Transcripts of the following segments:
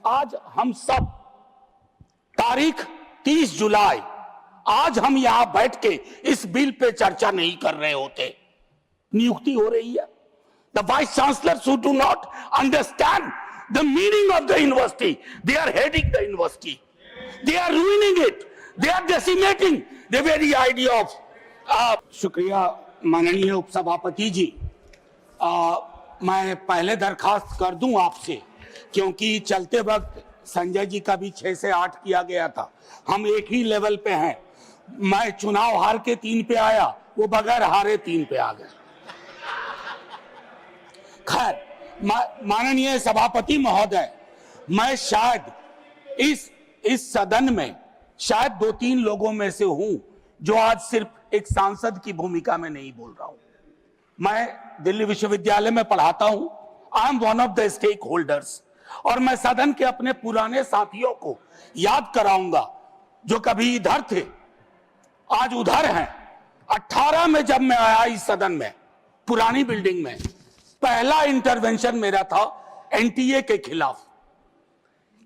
आज हम सब तारीख 30 जुलाई आज हम यहां बैठ के इस बिल पे चर्चा नहीं कर रहे होते। नियुक्ति हो रही है। The vice chancellor who do not understand the meaning of the university, they are heading the university, they are ruining it, they are decimating the very idea of शुक्रिया माननीय उपसभापति जी। मैं पहले दरखास्त कर दूं आपसे, क्योंकि चलते वक्त संजय जी का भी 6 से 8 किया गया था। हम एक ही लेवल पे हैं। मैं चुनाव हार के 3 पे आया, वो बगैर हारे 3 पे आ गए। खैर, माननीय सभापति महोदय, मैं शायद इस सदन में शायद 2-3 लोगों में से हूं जो आज सिर्फ एक सांसद की भूमिका में नहीं बोल रहा हूं। मैं दिल्ली विश्वविद्यालय में पढ़ाता हूं। I am one of the stakeholders, और मैं सदन के अपने पुराने साथियों को याद कराऊंगा जो कभी इधर थे, आज उधर हैं। 18 में जब मैं आया इस सदन में, पुरानी बिल्डिंग में, पहला इंटरवेंशन मेरा था एनटीए के खिलाफ,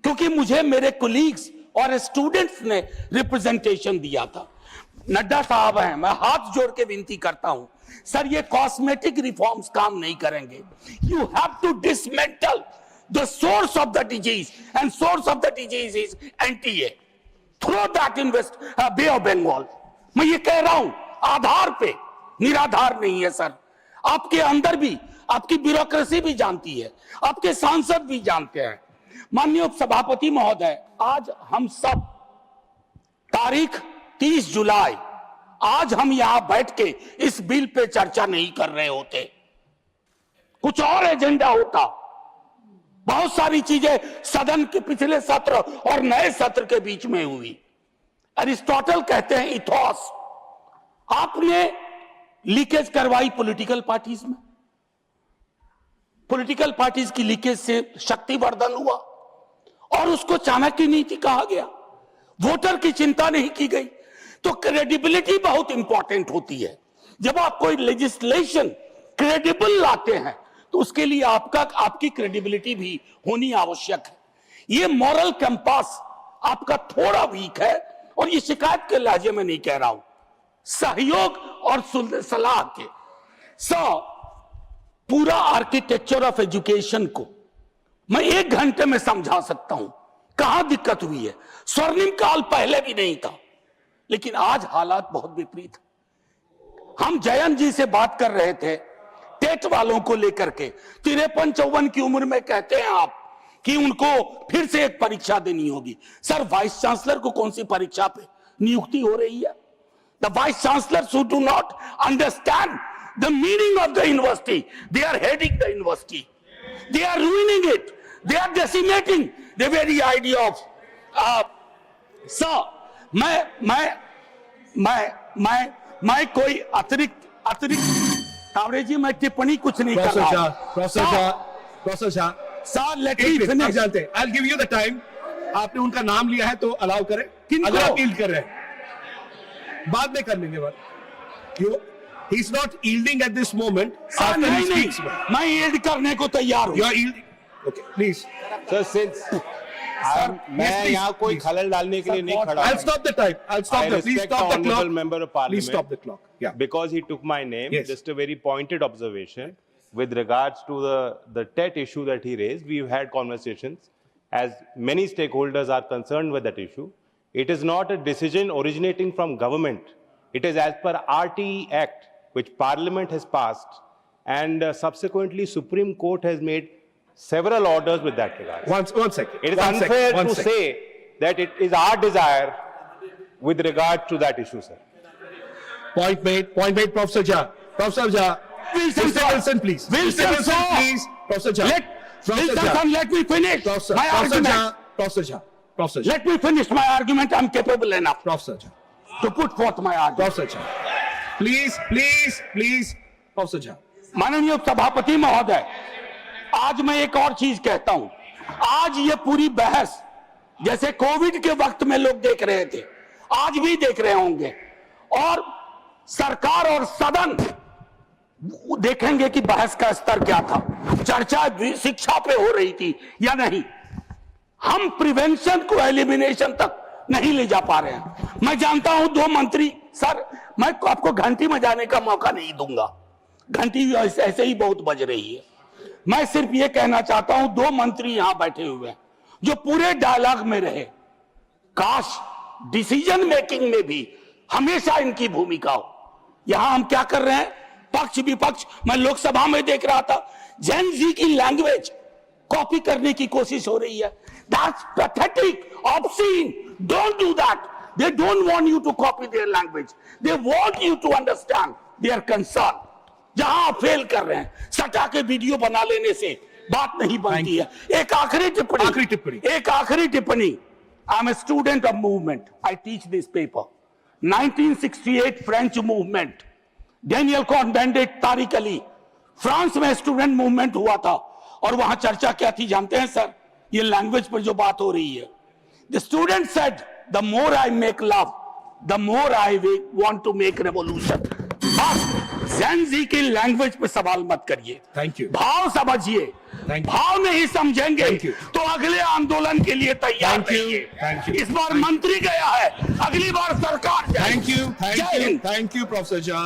क्योंकि मुझे मेरे कोलीग्स और स्टूडेंट्स ने रिप्रेजेंटेशन दिया था। नड्डा साहब हैं, मैं हाथ जोड़ के विनती करता हूं, सर ये कॉस्मेटिक रिफॉर्म्स काम नहीं करेंगे। You have to dismantle the source of the disease, and source of the disease is NTA. Throw that in waste Bay of Bengal. मैं ये कह रहा हूं, आधार पे, निराधार नहीं है सर। आपके अंदर भी आपकी ब्यूरोक्रेसी भी जानती है, आपके सांसद भी जानते हैं। माननीय उपसभापति महोदय, आज हम सब तारीख 30 जुलाई आज हम यहां बैठ के इस बिल पे चर्चा नहीं कर रहे होते। कुछ और एजेंडा होता। बहुत सारी चीजें सदन के पिछले सत्र और नए सत्र के बीच में हुई। अरिस्टोटल कहते हैं इथोस। आपने लीकेज करवाई पॉलिटिकल पार्टीज में। पॉलिटिकल पार्टीज की लीकेज से शक्तिवर्धन हुआ और उसको चाणक्य नीति कहा गया। वोटर की चिंता नहीं की गई। तो क्रेडिबिलिटी बहुत इंपॉर्टेंट होती है। जब आप कोई लेजिस्लेशन क्रेडिबल लाते हैं तो उसके लिए आपकी क्रेडिबिलिटी भी होनी आवश्यक है। ये मॉरल कंपास आपका थोड़ा वीक है, और ये शिकायत के लहजे में नहीं कह रहा हूं, सहयोग और सलाह के। पूरा आर्किटेक्चर ऑफ एजुकेशन को मैं 1 घंटे में समझा सकता हूं कहां दिक्कत हुई है। स्वर्णिम काल पहले भी नहीं था, लेकिन आज हालात बहुत विपरीत। हम जयंत जी से बात कर रहे थे टेट वालों को लेकर के। 53-54 की उम्र में कहते हैं आप कि उनको फिर से एक परीक्षा देनी होगी। सर, वाइस चांसलर को कौन सी परीक्षा पे नियुक्ति हो रही है? The vice chancellor who do not understand the meaning of the university, they are heading the university, they are ruining it, they are decimating the very idea of मैं कोई अतिरिक्त कावरे जी, मैं टिप्पणी कुछ नहीं कर रहा हूं। Professor Shah, sir, let me finish. I'll give you the time। आपने उनका नाम लिया है तो अलाउ करें। अगर आप यील्ड कर रहे हैं, बाद में कर लेंगे बात। He is not yielding at this moment. नहीं, मैं यील्ड करने को तैयार हूं। You are yielding. Okay, please. Sir, since मैं यहाँ कोई खलल डालने के लिए नहीं खड़ा। I'll stop the time. I'll stop the. Please stop the clock. Member of Parliament. Please stop the clock. Yeah. Because he took my name. Yes. Just a very pointed observation with regards to the TET issue that he raised. We've had conversations, as many stakeholders are concerned with that issue. It is not a decision originating from government. It is as per RTE Act, which Parliament has passed, and subsequently Supreme Court has made several orders with that regard. One second. It is unfair to say that it is our desire with regard to that issue, sir. Point made, Professor Jha. Professor Jha. Wilson, please. Wilson, please. Professor Jha. Let me finish my argument. Professor Jha. Let me finish my argument. I'm capable enough Professor Jha. to put forth my argument. Professor Jha. Please. Professor Jha. माननीय सभापति महोदय, आज मैं एक और चीज कहता हूं। आज ये पूरी बहस जैसे कोविड के वक्त में लोग देख रहे थे, आज भी देख रहे होंगे, और सरकार और सदन देखेंगे कि बहस का स्तर क्या था, चर्चा शिक्षा पे हो रही थी या नहीं। हम प्रिवेंशन को एलिमिनेशन तक नहीं ले जा पा रहे हैं। मैं जानता हूं 2 मंत्री, सर मैं आपको घंटी बजाने का मौका नहीं दूंगा, घंटी ऐसे ही बहुत बज रही है। मैं सिर्फ ये कहना चाहता हूं 2 मंत्री यहां बैठे हुए हैं जो पूरे डायलॉग में रहे, काश डिसीजन मेकिंग में भी हमेशा इनकी भूमिका हो। यहां हम क्या कर रहे हैं, पक्ष विपक्ष, मैं लोकसभा में देख रहा था जेन जी की लैंग्वेज कॉपी करने की कोशिश हो रही है। That's pathetic, obscene, don't do that. They don't want you to copy their language, they want you to understand their concern. जहां आप फेल कर रहे हैं, सटा के वीडियो बना लेने से बात नहीं बनती है। एक आखिरी टिप्पणी, I am a student of movement, I teach this paper. 1968 French movement, Daniel Cohn-Bendit, Tariq Ali, France में स्टूडेंट मूवमेंट हुआ था और वहां चर्चा क्या थी जानते हैं सर? ये लैंग्वेज पर जो बात हो रही है, the student said the more I make love the more I want to make revolution. बस जेन जी की लैंग्वेज पे सवाल मत करिए, थैंक यू, भाव समझिए, भाव नहीं समझेंगे तो अगले आंदोलन के लिए तैयार रहिए। इस बार मंत्री गया है, अगली बार सरकार जाएगी। Thank you professor Jha.